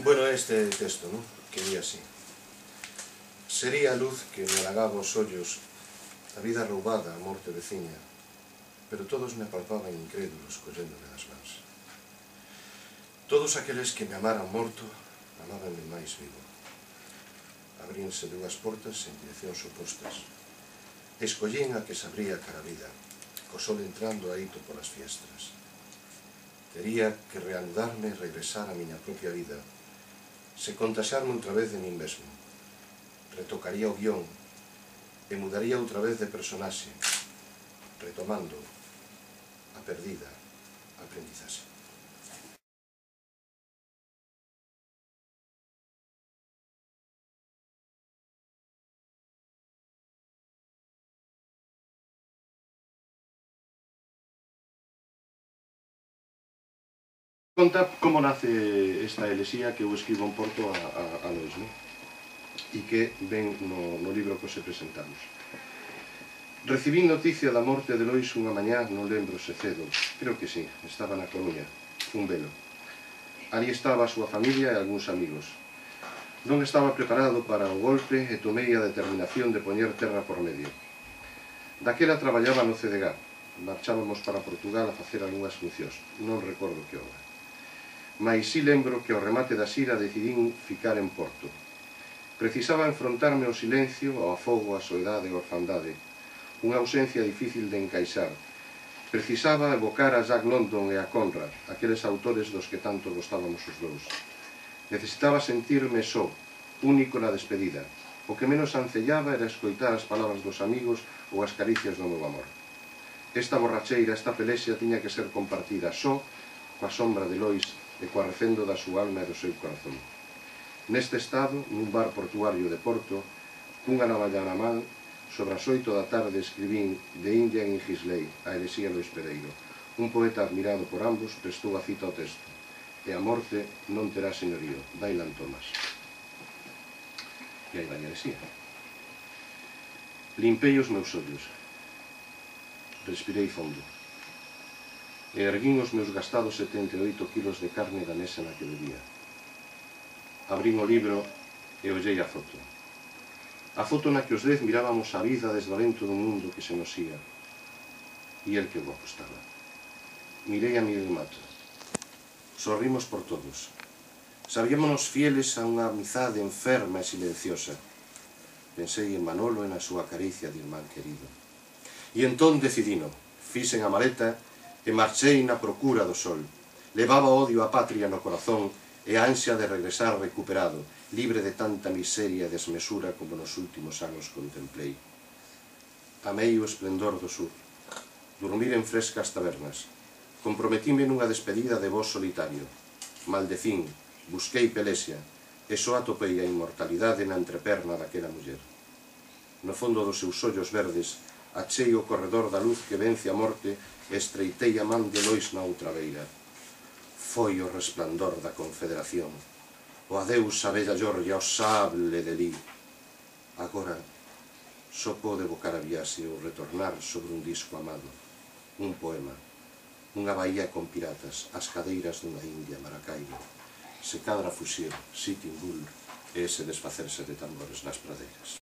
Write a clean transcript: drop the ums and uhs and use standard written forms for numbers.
Bueno, este texto, non? Que di así: sería a luz que me halagaba os ollos, a vida roubada, a morte veciña, pero todos me apalpaban incrédulos colléndome das mans. Todos aqueles que me amaran morto, amábanme máis vivo. Abríanse dúas portas en direccións opostas. Escollín a que se abría cara a vida, co sol entrando a hito polas fiestras. Tería que reanudarme e regresar á miña propia vida, se contaxarme outra vez de min mesmo. Retocaría o guión e mudaría outra vez de personaxe, retomando a perdida aprendizaxe. Conta como nace esta elexía que eu escribo en Porto a Lois, non? E que ven no libro que se presentamos. Recibín noticia da morte de Lois unha mañá, non lembro se cedo, creo que sí, estaba na Coruña, un velo. Ali estaba a súa familia e algúns amigos. Non estaba preparado para o golpe e tomei a determinación de poñer terra por medio. Daquela traballaba no CDG, marchábamos para Portugal a facer algunhas funcións, non recordo que obra. Mais si lembro que ao remate da xira decidín ficar en Porto. Precisaba enfrontarme ao silencio, ao afogo, á soidade e á orfandade, unha ausencia difícil de encaixar. Precisaba evocar a Jack London e a Conrad, aqueles autores dos que tanto gostábamos os dous. Necesitaba sentirme só, único na despedida. O que menos ancellaba era escoitar as palabras dos amigos ou as caricias do meu amor. Esta borracheira, esta pelexia tiña que ser compartida só, coa sombra de Lois e coa recendo da súa alma e do seu corazón. Neste estado, nun bar portuario de Porto, cunha navalla na man, sobre as 8 da tarde escribín The Indian in his Lay, a elexía Lois Pereiro. Un poeta admirado por ambos prestou a cita ao texto: e a morte non terá señorío, Dylan Thomas. E aí vai a elexía. Limpei os meus ollos, respirei fondo, e erguín os meus gastados 78 kilos de carne da mesa na que bebía. Abrín o libro e ollei a foto. A foto na que os 10 mirábamos a vida desde alento dun mundo que se nos ía. E el que o apostaba. Mirei a Miguel Mato. Sorrimos por todos. Sabíamonos fieles a unha amizade enferma e silenciosa. Pensei en Manolo e na súa caricia de irmán querido. E entón decidino. Fixen a maleta e marchei na procura do sol. Levaba odio á patria no corazón e a ansia de regresar recuperado, libre de tanta miseria e desmesura como nos últimos anos contemplei. Amei o esplendor do sur, dormir en frescas tabernas, comprometime nunha despedida de voz solitario, maldecín, busquei pelexia, e só atopei a inmortalidade na entreperna daquela muller. No fondo dos seus ollos verdes, achei o corredor da luz que vence a morte e estreitei a man de Lois na outra beira. Foi o resplandor da Confederación, o adeus a bella Georgia, o sable de Lee. Agora só pode evocar a viaxe ou retornar sobre un disco amado, un poema, unha baía con piratas, as cadeiras dunha India Maracaibo, se cadra fuxir, Sitting Bull e ese desfacerse de tambores nas pradeiras.